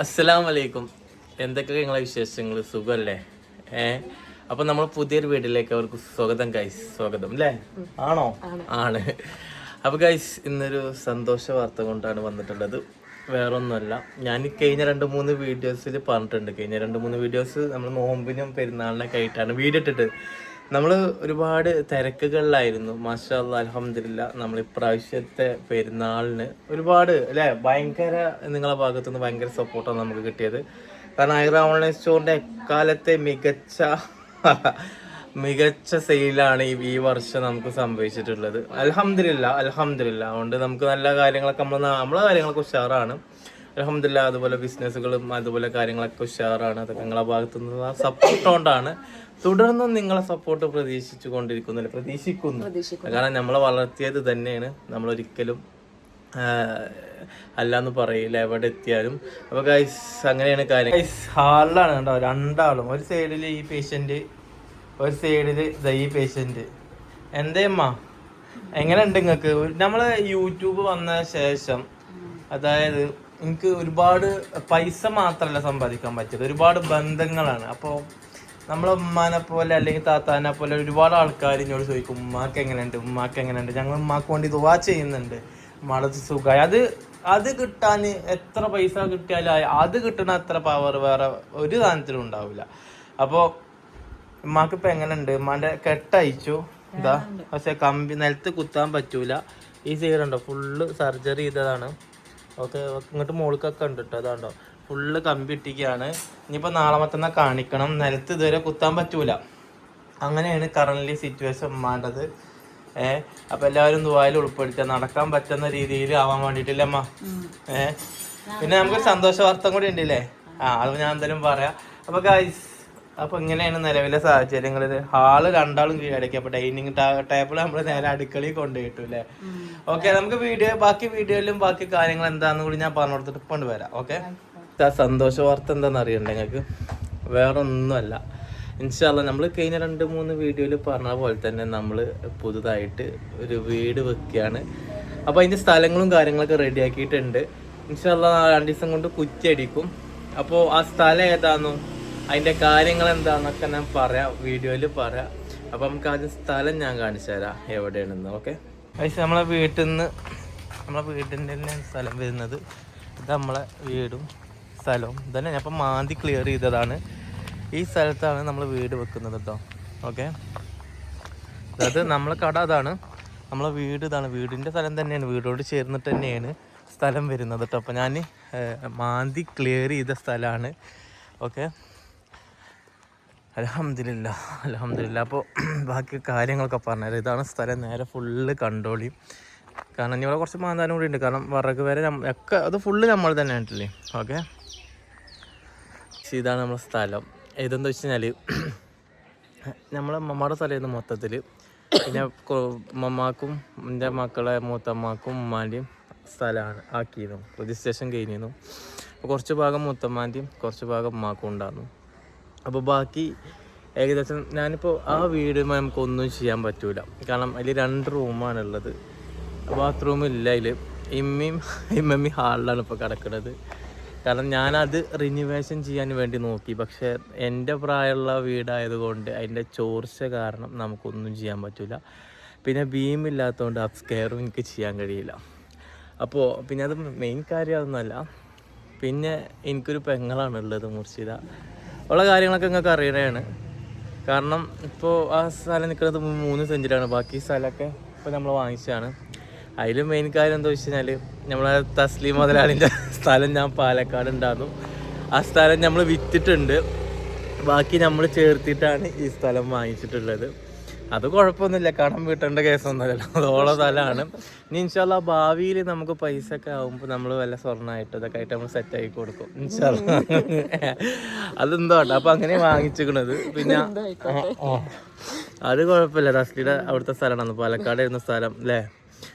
അസ്സലാമു അലൈക്കും. എന്തൊക്കെ നിങ്ങളെ വിശേഷങ്ങൾ? സുഖമല്ലേ? അപ്പൊ നമ്മൾ പുതിയൊരു വീട്ടിലേക്ക് അവർക്ക് സ്വാഗതം ഗൈസ്. സ്വാഗതം അല്ലേ? ആണോ? ആണ്. അപ്പൊ ഗൈസ് ഇന്നൊരു സന്തോഷ വാർത്ത കൊണ്ടാണ് വന്നിട്ടുള്ളത്. വേറൊന്നുമല്ല, ഞാൻ കഴിഞ്ഞ 2-3 വീഡിയോസിൽ പറഞ്ഞിട്ടുണ്ട്. കഴിഞ്ഞ 2-3 വീഡിയോസ് നമ്മൾ നോമ്പിനും പെരുന്നാളിനൊക്കെ ആയിട്ടാണ് വീഡിയോ ഇട്ടിട്ട്. നമ്മൾ ഒരുപാട് തിരക്കുകളിലായിരുന്നു. മാഷാ അല്ലാഹ് അൽഹംദുലില്ലാ, നമ്മൾ ഇപ്രാവശ്യത്തെ പെരുന്നാളിന് ഒരുപാട് അല്ലേ ഭയങ്കര നിങ്ങളെ ഭാഗത്തുനിന്ന് ഭയങ്കര സപ്പോർട്ടാണ് നമുക്ക് കിട്ടിയത്. കാരണം ഐറ ഓൺലൈൻ സ്റ്റോറിൻ്റെ എക്കാലത്തെ മികച്ച സെയിലാണ് ഈ വർഷം നമുക്ക് സംഭവിച്ചിട്ടുള്ളത്. അൽഹംദുലില്ലാ. അതുകൊണ്ട് നമുക്ക് നല്ല കാര്യങ്ങളൊക്കെ നമ്മളെ കാര്യങ്ങളൊക്കെ ഉഷാറാണ് അൽഹംദുലില്ലാ. അതുപോലെ ബിസിനസ്സുകളും അതുപോലെ കാര്യങ്ങളൊക്കെ ഉഷാറാണ്. അതൊക്കെ നിങ്ങളെ ഭാഗത്തുനിന്ന് സപ്പോർട്ട് കൊണ്ടാണ്. തുടർന്നും നിങ്ങളെ സപ്പോർട്ട് പ്രതീക്ഷിക്കുന്നു. കാരണം നമ്മളെ വളർത്തിയത് തന്നെയാണ്. നമ്മളൊരിക്കലും അല്ലാന്ന് പറയില്ല എവിടെ എത്തിയാലും. അപ്പൊ ഗൈസ് അങ്ങനെയാണ് കാര്യം. ഗൈസ് ഹാളിലാണ് കേട്ടോ രണ്ടാളും. ഒരു സൈഡിൽ ഈ പേഷ്യന്റ്, ഒരു സൈഡിൽ ഈ പേഷ്യന്റ്. എന്തേമ്മ എങ്ങനെ ഉണ്ട് നിങ്ങൾക്ക്? നമ്മള് യൂട്യൂബ് വന്ന ശേഷം അതായത് എനിക്ക് ഒരുപാട് പൈസ മാത്രമല്ല സമ്പാദിക്കാൻ പറ്റിയത്, ഒരുപാട് ബന്ധങ്ങളാണ്. അപ്പോൾ നമ്മളെ ഉമ്മാനെ പോലെ അല്ലെങ്കിൽ താത്താനെ പോലെ ഒരുപാട് ആൾക്കാർ എന്നോട് ചോദിക്കും, ഉമ്മാക്ക് എങ്ങനെയുണ്ട്. ഞങ്ങൾ ഉമ്മാക്ക് വേണ്ടി ദുആ ചെയ്യുന്നുണ്ട്, ഉമ്മാടെ സുഖമായി. അത് കിട്ടാൻ എത്ര പൈസ കിട്ടിയാലും അത് കിട്ടുന്ന അത്ര പവർ വേറെ ഒരു സാധനത്തിലും ഉണ്ടാവില്ല. അപ്പോൾ ഉമ്മാക്ക് ഇപ്പം എങ്ങനെയുണ്ട്? ഉമ്മാൻ്റെ കെട്ടയച്ചു ഇതാ, പക്ഷെ കമ്പി നിലത്ത് കുത്താൻ പറ്റൂല. ഈ സൈഡുണ്ടോ ഫുള്ള് സർജറി ചെയ്തതാണ്. ഓക്കെ, ഇങ്ങോട്ട് മുകൾക്കൊക്കെ ഉണ്ട് കേട്ടോ. അതാണ്ടോ ഫുള്ള് കമ്പി ഇട്ടിക്കുകയാണ്. ഇനിയിപ്പോൾ നാളെ മറ്റന്നാൾ കാണിക്കണം. നിലത്ത് ഇതുവരെ കുത്താൻ പറ്റൂല. അങ്ങനെയാണ് കറന്റ് സിറ്റുവേഷൻ ഉമ്മാണ്ടത്. അപ്പൊ എല്ലാവരും ദുആയിൽ ഉൾപ്പെടുത്തുക, നടക്കാൻ പറ്റുന്ന രീതിയിൽ ആവാൻ വേണ്ടിയിട്ടില്ലേ അമ്മ? പിന്നെ നമുക്ക് സന്തോഷ വാർത്ത കൂടി ഉണ്ടല്ലേ? അത് ഞാൻ എന്തായാലും പറയാം. അപ്പൊ ഗൈസ്, അപ്പൊ ഇങ്ങനെയാണ് നിലവിലെ സാഹചര്യങ്ങൾ. ഹാള് രണ്ടാളും കീഴടക്കി. അപ്പൊ ഡൈനിങ് ടേബിൾ നമ്മൾ നേരെ അടുക്കളയിൽ കൊണ്ടുപോയിട്ടു അല്ലേ? ഓക്കെ, നമുക്ക് ബാക്കി വീഡിയോയിലും ബാക്കി കാര്യങ്ങൾ എന്താന്ന് കൂടി ഞാൻ പറഞ്ഞു കൊടുത്തിട്ട് കൊണ്ടുവരാം. ഓക്കെ, സന്തോഷ വാർത്ത എന്താണെന്ന് അറിയണ്ടേ നിങ്ങൾക്ക്? വേറെ ഒന്നുമല്ല, ഇൻഷാ അല്ലാഹ് നമ്മൾ കഴിഞ്ഞ 2-3 വീഡിയോയിൽ പറഞ്ഞ പോലെ തന്നെ നമ്മൾ പുതുതായിട്ട് ഒരു വീട് വെക്കുകയാണ്. അപ്പോൾ അതിൻ്റെ സ്ഥലങ്ങളും കാര്യങ്ങളൊക്കെ റെഡിയാക്കിയിട്ടുണ്ട്. ഇൻഷാ അല്ലാഹ് 2 ദിവസം കൊണ്ട് കുറ്റിയടിക്കും. അപ്പോൾ ആ സ്ഥലം ഏതാണെന്നോ അതിൻ്റെ കാര്യങ്ങൾ എന്താണെന്നൊക്കെ ഞാൻ പറയാം, വീഡിയോയിൽ പറയാം. അപ്പോൾ നമുക്ക് ആദ്യം സ്ഥലം ഞാൻ കാണിച്ചു തരാം എവിടെയാണെന്ന്. ഓക്കെ, പക്ഷേ നമ്മളെ വീട്ടിൻ്റെ തന്നെ സ്ഥലം വരുന്നത്. ഇത് നമ്മളെ വീടും സ്ഥലവും ഇതന്നെ. ഞാൻ ഇപ്പം മാന്തി ക്ലിയർ ചെയ്തതാണ്. ഈ സ്ഥലത്താണ് നമ്മൾ വീട് വെക്കുന്നത് കേട്ടോ. ഓക്കെ, അതായത് നമ്മളെ കട അതാണ്, നമ്മളെ വീട് ഇതാണ്. വീടിൻ്റെ സ്ഥലം തന്നെയാണ്, വീടോട് ചേർന്നിട്ട് തന്നെയാണ് സ്ഥലം വരുന്നത് കേട്ടോ. അപ്പോൾ ഞാൻ മാന്തി ക്ലിയർ ചെയ്ത സ്ഥലമാണ്. ഓക്കെ, അൽഹംദുലില്ലാ. അപ്പോൾ ബാക്കി കാര്യങ്ങളൊക്കെ പറഞ്ഞുതരാം. ഇതാണ് സ്ഥലം. നേരെ ഫുള്ള് കണ്ടോളി. കാരണം ഇവിടെ കുറച്ച് മാന്താനും കൂടി ഉണ്ട്. കാരണം വിറക് വരെ ഒക്കെ അത് ഫുള്ള് നമ്മൾ തന്നെ ആയിട്ടില്ലേ. ഓക്കെ, ഇതാണ് നമ്മളെ സ്ഥലം. ഇതെന്താ വെച്ച് കഴിഞ്ഞാൽ നമ്മളെ അമ്മമ്മയുടെ സ്ഥലമായിരുന്നു മൊത്തത്തിൽ. പിന്നെ മമ്മാക്കും എൻ്റെ മക്കളെ മൂത്തമ്മാക്കും ഉമ്മാൻ്റെയും സ്ഥലമാണ് ആക്കിയിരുന്നു. രജിസ്ട്രേഷൻ കഴിഞ്ഞിരുന്നു. അപ്പോൾ കുറച്ച് ഭാഗം മൂത്തമ്മാൻ്റെയും കുറച്ച് ഭാഗം ഉമ്മാക്കും ഉണ്ടായിരുന്നു. അപ്പോൾ ബാക്കി ഏകദേശം ഞാനിപ്പോൾ ആ വീട് നമുക്കൊന്നും ചെയ്യാൻ പറ്റൂല. കാരണം അതിൽ 2 റൂമാണുള്ളത്. ബാത്റൂമില്ല അതിൽ. ഇമ്മമ്മി ഹാളിലാണ് ഇപ്പോൾ കിടക്കുന്നത്. കാരണം ഞാനത് റിനിവേഷൻ ചെയ്യാൻ വേണ്ടി നോക്കി. പക്ഷേ എൻ്റെ പ്രായമുള്ള വീടായതുകൊണ്ട് അതിൻ്റെ ചോർച്ച കാരണം നമുക്കൊന്നും ചെയ്യാൻ പറ്റില്ല. പിന്നെ ബീമില്ലാത്തതുകൊണ്ട് അപ്സ്കെയറും എനിക്ക് ചെയ്യാൻ കഴിയില്ല. അപ്പോൾ പിന്നെ അത് മെയിൻ കാര്യം അതൊന്നുമല്ല. പിന്നെ എനിക്കൊരു പെങ്ങളാണുള്ളത്, മുർഷിദ. ഉള്ള കാര്യങ്ങളൊക്കെ നിങ്ങൾക്ക് അറിയണതാണ്. കാരണം ഇപ്പോൾ ആ സ്ഥലം നിൽക്കുന്നത് 3 സെൻറ്റിലാണ്. ബാക്കി സ്ഥലമൊക്കെ ഇപ്പോൾ നമ്മൾ വാങ്ങിച്ചതാണ്. അതിൽ മെയിൻ കാര്യം എന്താ വെച്ച് കഴിഞ്ഞാൽ നമ്മളെ തസ്ലീം മുതലാളിൻ്റെ സ്ഥലം ഞാൻ പാലക്കാട് ഉണ്ടായിരുന്നു. ആ സ്ഥലം നമ്മൾ വിറ്റിട്ടുണ്ട്. ബാക്കി നമ്മൾ ചേർത്തിട്ടാണ് ഈ സ്ഥലം വാങ്ങിച്ചിട്ടുള്ളത്. അത് കുഴപ്പമൊന്നുമില്ല, കടം വീട്ടേണ്ട കേസൊന്നുമല്ലല്ലോ. അതോളം സ്ഥലമാണ്. ഇനി ഇൻഷാ അല്ലാഹ് ഭാവിയിൽ നമുക്ക് പൈസ ഒക്കെ ആകുമ്പോൾ നമ്മൾ വല്ല സ്വർണ്ണമായിട്ട് ഇതൊക്കെ ആയിട്ട് നമ്മൾ സെറ്റാക്കി കൊടുക്കും ഇൻഷാ അല്ലാഹ്. അതെന്തോ അപ്പം അങ്ങനെ വാങ്ങിച്ചിരിക്കണത്. പിന്നെ അത് കുഴപ്പമില്ല, തസ്ലിയുടെ അവിടുത്തെ സ്ഥലമാണ്, പാലക്കാട് ഇരുന്ന സ്ഥലം അല്ലേ.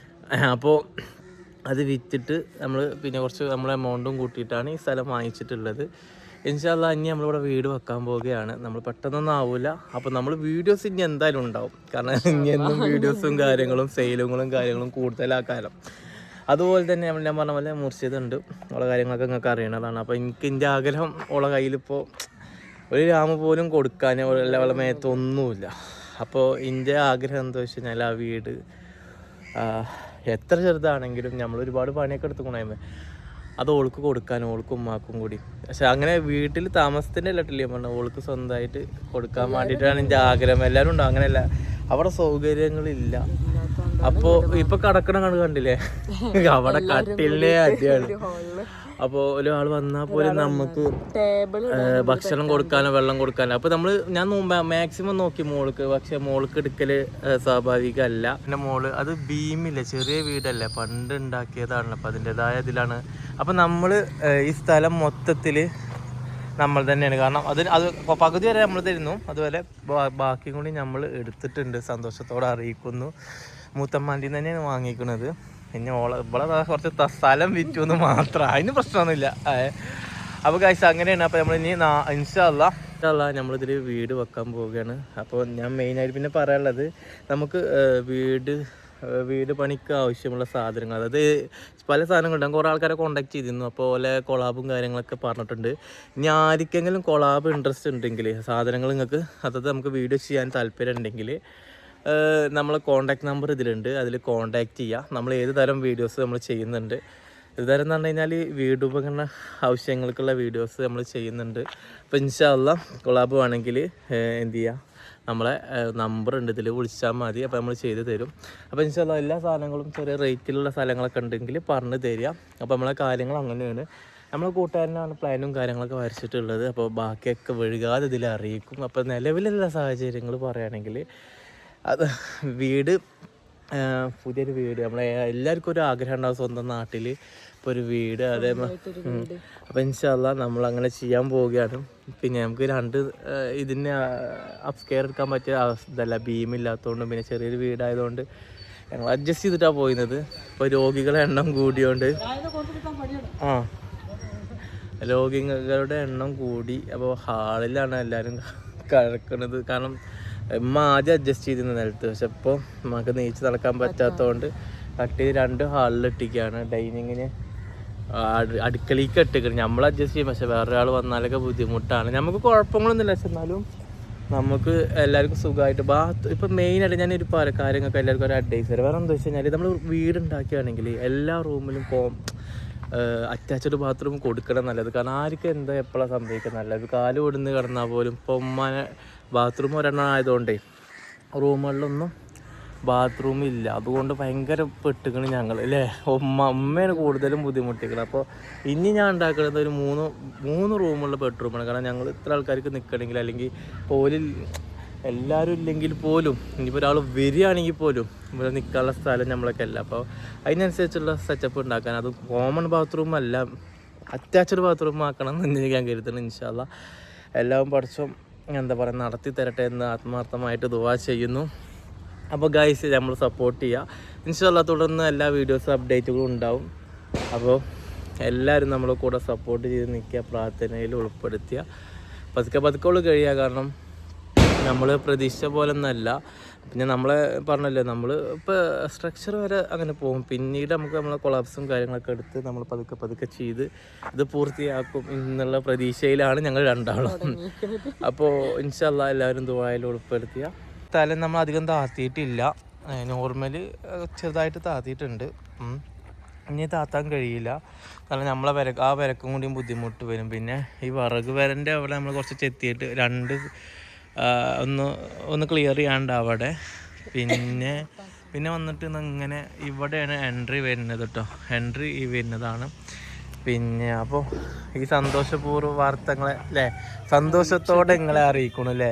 അപ്പോൾ അത് വിറ്റിട്ട് നമ്മൾ പിന്നെ കുറച്ച് നമ്മളെ എമൗണ്ടും കൂട്ടിയിട്ടാണ് ഈ സ്ഥലം വാങ്ങിച്ചിട്ടുള്ളത്. ഇൻഷാ അല്ലാഹ് ഇനി നമ്മളിവിടെ വീട് വെക്കാൻ പോവുകയാണ്. നമ്മൾ പെട്ടെന്നൊന്നും ആവില്ല. അപ്പോൾ നമ്മൾ വീഡിയോസ് ഇനി എന്തായാലും ഉണ്ടാവും. കാരണം ഇനി എന്നും വീഡിയോസും കാര്യങ്ങളും സെയിലുകളും കാര്യങ്ങളും കൂടുതലാക്കാലോ. അതുപോലെ തന്നെ ഞാൻ പറഞ്ഞ പോലെ മുർഷിദുണ്ട്, ഉള്ള കാര്യങ്ങളൊക്കെ നിങ്ങൾക്ക് അറിയണതാണ്. അപ്പോൾ എനിക്ക് എൻ്റെ ആഗ്രഹം ഉള്ള കയ്യിലിപ്പോൾ ഒരു ഗ്രാമം പോലും കൊടുക്കാൻ അവളെ മേത്തൊന്നുമില്ല. അപ്പോൾ എൻ്റെ ആഗ്രഹം എന്താ വെച്ച് കഴിഞ്ഞാൽ ആ വീട് എത്ര ചെറുതാണെങ്കിലും നമ്മൾ ഒരുപാട് പണിയൊക്കെ എടുത്തുകൊണ്ടായിരുന്നു അത് ഓൾക്ക് കൊടുക്കാൻ, ഓൾക്കും ഉമ്മാക്കും കൂടി. പക്ഷെ അങ്ങനെ വീട്ടിൽ താമസത്തിൻ്റെ അല്ലട്ടില്ലേ പറഞ്ഞാൽ ഓൾക്ക് സ്വന്തമായിട്ട് കൊടുക്കാൻ വേണ്ടിയിട്ടാണ് എൻ്റെ ആഗ്രഹം. എല്ലാവരും ഉണ്ടാവും, അങ്ങനെയല്ല, അവിടെ സൗകര്യങ്ങളില്ല. അപ്പോൾ ഇപ്പൊ കടക്കണ കണ്ടില്ലേ, അവിടെ കട്ടിലിനെ അടിയാണ്. അപ്പോൾ ഒരാൾ വന്നാൽ പോലും നമുക്ക് ഭക്ഷണം കൊടുക്കാനോ വെള്ളം കൊടുക്കാനോ. അപ്പോൾ ഞാൻ മാക്സിമം നോക്കി മോൾക്ക്, പക്ഷെ മോൾക്ക് എടുക്കൽ സ്വാഭാവികമല്ല. പിന്നെ മോള് അത് ബീമില്ല, ചെറിയ വീടല്ലേ, പണ്ട് ഉണ്ടാക്കിയതാണല്ലോ, അപ്പം അതിൻ്റെതായ ഇതിലാണ്. അപ്പം നമ്മൾ ഈ സ്ഥലം മൊത്തത്തിൽ നമ്മൾ തന്നെയാണ്, കാരണം അത് പകുതി വരെ നമ്മൾ തരുന്നു, അതുപോലെ ബാക്കി കൂടി നമ്മൾ എടുത്തിട്ടുണ്ട്. സന്തോഷത്തോടെ അറിയിക്കുന്നു. മൂത്തമ്മാൻ്റെ തന്നെയാണ് വാങ്ങിക്കുന്നത്. പിന്നെ ഇവിടെ കുറച്ച് സ്ഥലം വിറ്റു എന്ന് മാത്രം, അതിന് പ്രശ്നമൊന്നുമില്ല. അപ്പോൾ ഗൈസ് അങ്ങനെയാണ്. അപ്പോൾ നമ്മൾ ഇനി ഇൻഷാ അല്ലാഹ് നമ്മളിതിൽ വീട് വെക്കാൻ പോവുകയാണ്. അപ്പോൾ ഞാൻ മെയിനായിട്ട് പിന്നെ പറയാനുള്ളത്, നമുക്ക് വീട് പണിക്ക് ആവശ്യമുള്ള സാധനങ്ങൾ, അതായത് പല സാധനങ്ങളുണ്ടാകും. കുറേ ആൾക്കാരെ കോൺടാക്ട് ചെയ്തിരുന്നു, അപ്പോൾ ഓലെ കൊളാബും കാര്യങ്ങളൊക്കെ പറഞ്ഞിട്ടുണ്ട്. ഇനി ആർക്കെങ്കിലും കൊളാബ് ഇൻട്രസ്റ്റ് ഉണ്ടെങ്കിൽ, സാധനങ്ങൾ നിങ്ങൾക്ക് അതായത് നമുക്ക് വീഡിയോ ചെയ്യാൻ താല്പര്യം ഉണ്ടെങ്കിൽ നമ്മൾ കോൺടാക്ട് നമ്പർ ഇതിലുണ്ട്, അതിൽ കോൺടാക്റ്റ് ചെയ്യുക. നമ്മൾ ഏത് തരം വീഡിയോസ് നമ്മൾ ചെയ്യുന്നുണ്ട്. ഇത് തരം എന്ന് പറഞ്ഞു കഴിഞ്ഞാൽ വീടുപകരണ ആവശ്യങ്ങൾക്കുള്ള വീഡിയോസ് നമ്മൾ ചെയ്യുന്നുണ്ട്. അപ്പോൾ ഇൻഷാ അല്ലാഹ് കൊളാബ് വേണമെങ്കിൽ എന്ത് ചെയ്യുക, നമ്മളെ നമ്പർ ഉണ്ട്, ഇതിൽ വിളിച്ചാൽ മതി. അപ്പോൾ നമ്മൾ ചെയ്ത് തരും. അപ്പോൾ ഇൻഷാ അല്ലാഹ് എല്ലാ സാധനങ്ങളും ചെറിയ റേറ്റിലുള്ള സ്ഥലങ്ങളൊക്കെ ഉണ്ടെങ്കിൽ പറഞ്ഞു തരിക. അപ്പോൾ നമ്മളെ കാര്യങ്ങൾ അങ്ങനെയാണ്. നമ്മൾ കൂട്ടുകാരനാണ് പ്ലാനും കാര്യങ്ങളൊക്കെ വരച്ചിട്ടുള്ളത്. അപ്പോൾ ബാക്കിയൊക്കെ വഴുകാതെ ഇതിൽ അറിയിക്കും. അപ്പോൾ നിലവിലുള്ള സാഹചര്യങ്ങൾ പറയുകയാണെങ്കിൽ അത് പുതിയൊരു വീട്, നമ്മളെ എല്ലാവർക്കും ഒരു ആഗ്രഹം ഉണ്ടാവും സ്വന്തം നാട്ടിൽ ഇപ്പോൾ ഒരു വീട്. അപ്പോൾ ഇൻഷാ അല്ലാഹ് നമ്മൾ അങ്ങനെ ചെയ്യാൻ പോവുകയാണ്. പിന്നെ നമുക്ക് ഇതിന് അപ്സ്കെയർ എടുക്കാൻ പറ്റിയ ഇതല്ല, ബീമില്ലാത്തതുകൊണ്ടും പിന്നെ ചെറിയൊരു വീടായതുകൊണ്ട് ഞങ്ങൾ അഡ്ജസ്റ്റ് ചെയ്തിട്ടാണ് പോയിരുന്നത്. ഇപ്പോൾ രോഗികളുടെ എണ്ണം കൂടിയോണ്ട് രോഗികളുടെ എണ്ണം കൂടി. അപ്പോൾ ഹാളിലാണ് എല്ലാവരും കിടക്കുന്നത്. കാരണം ആദ്യം അഡ്ജസ്റ്റ് ചെയ്തിരുന്ന നിലത്ത്, പക്ഷെ ഇപ്പോൾ നമുക്ക് നീച്ച് നടക്കാൻ പറ്റാത്തതുകൊണ്ട് കട്ടി 2 ഹാളിലിട്ടിരിക്കുകയാണ്. ഡൈനിങ്ങിന് അടുക്കളയ്ക്ക് ഇട്ടിക്കണം, നമ്മൾ അഡ്ജസ്റ്റ് ചെയ്യും. പക്ഷെ വേറൊരാൾ വന്നാലൊക്കെ ബുദ്ധിമുട്ടാണ്. നമുക്ക് കുഴപ്പങ്ങളൊന്നുമില്ല, പക്ഷെ എന്നാലും നമുക്ക് എല്ലാവർക്കും സുഖമായിട്ട് ഇപ്പം മെയിനായിട്ട് ഞാനൊരു കാര്യങ്ങൾക്ക് എല്ലാവർക്കും ഒരു അഡ്വൈസ് തരാം. വേറെ എന്താ വെച്ച് കഴിഞ്ഞാൽ, നമ്മൾ വീടുണ്ടാക്കുകയാണെങ്കിൽ എല്ലാ റൂമിലും അറ്റാച്ച്ഡ് ബാത്റൂം കൊടുക്കണം നല്ലത്. കാരണം ആർക്കും എന്താ എപ്പോഴാണ് സംഭവിക്കുന്നത്, നല്ലത് കാല് ഓടുന്ന് കിടന്നാൽ പോലും. ഇപ്പോൾ ഉമ്മാനെ ബാത്റൂം ഒരെണ്ണം ആയതുകൊണ്ടേ റൂമുകളിലൊന്നും ബാത്റൂം ഇല്ല. അതുകൊണ്ട് ഭയങ്കര പെട്ടിക്കണം ഞങ്ങൾ അല്ലേ. ഉമ്മയാണ് കൂടുതലും ബുദ്ധിമുട്ടിക്കണം. അപ്പോൾ ഇനി ഞാൻ ഉണ്ടാക്കുന്നത് ഒരു മൂന്ന് റൂമുള്ള ബെഡ്റൂമാണ്. കാരണം ഞങ്ങൾ ഇത്ര ആൾക്കാർക്ക് നിൽക്കണമെങ്കിൽ, അല്ലെങ്കിൽ പോലും എല്ലാവരും ഇല്ലെങ്കിൽ പോലും, ഇനിയിപ്പോൾ ഒരാൾ വരികയാണെങ്കിൽ പോലും ഇവിടെ നിൽക്കാനുള്ള സ്ഥലം നമ്മളൊക്കെ അല്ല. അപ്പോൾ അതിനനുസരിച്ചുള്ള സെറ്റപ്പ് ഉണ്ടാക്കാൻ, അത് കോമൺ ബാത്റൂം അല്ല, അറ്റാച്ച്ഡ് ബാത്റൂം ആക്കണം എന്ന് ഞാൻ കരുതുന്നു. ഇൻഷാ അല്ലാഹ് എല്ലാവരും പഠിച്ചോ എന്താ പറയുക നടത്തി തരട്ടെ എന്ന് ആത്മാർത്ഥമായിട്ട് ദുആ ചെയ്യുന്നു. അപ്പോൾ ഗൈസ് നമ്മൾ സപ്പോർട്ട് ചെയ്യുക. ഇൻഷാ അല്ലാഹ് തുടർന്ന് എല്ലാ വീഡിയോസും അപ്ഡേറ്റുകളും ഉണ്ടാവും. അപ്പോൾ എല്ലാവരും നമ്മളെ കൂടെ സപ്പോർട്ട് ചെയ്ത് നിൽക്കുക, പ്രാർത്ഥനയിൽ ഉൾപ്പെടുത്തുക. പതുക്കെ കഴിയുക. കാരണം നമ്മൾ പ്രതീക്ഷിച്ച പോലെ ഒന്നല്ല. പിന്നെ നമ്മളെ പറഞ്ഞല്ലോ, നമ്മൾ ഇപ്പോൾ സ്ട്രക്ചർ വരെ അങ്ങനെ പോകും. പിന്നീട് നമുക്ക് നമ്മളെ കൊളാപ്സും കാര്യങ്ങളൊക്കെ എടുത്ത് നമ്മൾ പതുക്കെ ചെയ്ത് ഇത് പൂർത്തിയാക്കും എന്നുള്ള പ്രതീക്ഷയിലാണ് ഞങ്ങൾ രണ്ടാളും. അപ്പോൾ ഇൻഷാ അല്ലാഹ് എല്ലാവരും ദുആയിൽ ഉൾപ്പെടുത്തിയ സ്ഥലം നമ്മൾ അധികം താത്തിയിട്ടില്ല. നോർമല് ചെറുതായിട്ട് താത്തിയിട്ടുണ്ട്. ഇനി താത്താൻ കഴിയില്ല, കാരണം നമ്മളെ വിരക്കും കൂടിയും ബുദ്ധിമുട്ട് വരും. പിന്നെ ഈ വിറക് വരൻ്റെ അവിടെ നമ്മൾ കുറച്ച് ചെത്തിയിട്ട് ഒന്ന് ക്ലിയർ ചെയ്യാണ്ട് അവിടെ. പിന്നെ വന്നിട്ട് ഇങ്ങനെ ഇവിടെയാണ് എൻട്രി വരുന്നത് കേട്ടോ. എൻട്രി ഈ വരുന്നതാണ്. പിന്നെ അപ്പോൾ ഈ സന്തോഷപൂർവ്വ വാർത്തകളെ അല്ലേ, സന്തോഷത്തോടെ നിങ്ങളെ അറിയിക്കണം അല്ലേ.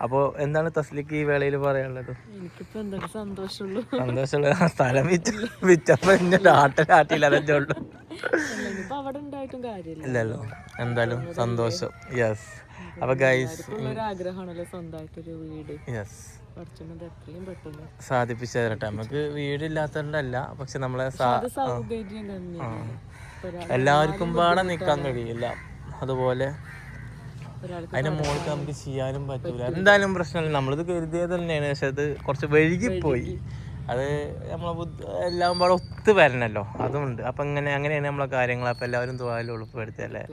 അപ്പോൾ എന്താണ് തസ്ലിക്ക് ഈ വേളയിൽ പറയാനുള്ളത്? സന്തോഷമുള്ള സ്ഥലം വിറ്റപ്പോൾ എന്നെ ആട്ടില്ല, അതേ ഉള്ളൂ. ഇല്ലല്ലോ, എന്തായാലും സന്തോഷം. യെസ്. അപ്പോൾ ഗൈസ് യെസ് സാധിപ്പിച്ചു തരട്ടെ. നമുക്ക് വീടില്ലാത്തതുകൊണ്ടല്ല, പക്ഷെ നമ്മളെ എല്ലാവർക്കും പാടെ നിൽക്കാൻ കഴിയില്ല. അതുപോലെ അതിന്റെ മുകളിൽ നമുക്ക് ചെയ്യാനും പറ്റൂല. എന്തായാലും പ്രശ്നമില്ല, നമ്മളിത് കരുതിയത് തന്നെയാണ്. പക്ഷെ അത് കുറച്ച് വൈകിപ്പോയി. അത് നമ്മളെ എല്ലാം പാടെ അടുത്ത് വരണല്ലോ, അതുമുണ്ട്. അപ്പം അങ്ങനെയാണ് നമ്മളെ കാര്യങ്ങൾ. അപ്പോൾ എല്ലാവരും ദുആയിൽ ഉൾപ്പെടുത്തിയല്ലേ.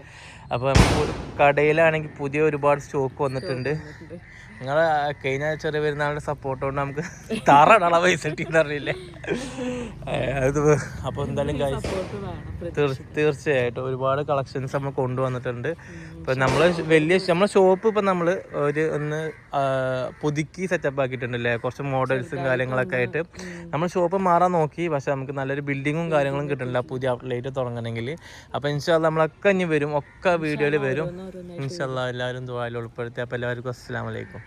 അപ്പോൾ കടയിലാണെങ്കിൽ പുതിയ ഒരുപാട് സ്റ്റോക്ക് വന്നിട്ടുണ്ട്. നിങ്ങളെ കഴിഞ്ഞ ചെറിയ പെരുന്നാളിൻ്റെ സപ്പോർട്ട് കൊണ്ട് നമുക്ക് താറടള പൈസ കിട്ടിയെന്ന് അറിയില്ലേ. അത് അപ്പോൾ എന്തായാലും തീർച്ചയായിട്ടും ഒരുപാട് കളക്ഷൻസ് നമ്മൾ കൊണ്ടുവന്നിട്ടുണ്ട്. ഇപ്പം നമ്മളെ ഷോപ്പ് ഇപ്പം നമ്മൾ ഒന്ന് പുതുക്കി സെറ്റപ്പ് ആക്കിയിട്ടുണ്ടല്ലേ, കുറച്ച് മോഡൽസും കാര്യങ്ങളൊക്കെ ആയിട്ട്. നമ്മൾ ഷോപ്പ് മാറാൻ നോക്കി, പക്ഷെ നമുക്ക് നല്ലൊരു ബിൽഡിങ്ങും കാര്യങ്ങളും കിട്ടുന്നില്ല പുതിയ ഔട്ട്ലെറ്റ് തുടങ്ങണമെങ്കിൽ. അപ്പോൾ ഇൻഷാ അല്ലാഹ് നമ്മളൊക്കെ ഇനി വരും, ഒക്കെ വീഡിയോയിൽ വരും ഇൻഷാ അല്ലാഹ്. എല്ലാവരും ദുആയിൽ ഉൾപ്പെടുത്തി. അപ്പോൾ എല്ലാവർക്കും അസ്സലാമു അലൈക്കും.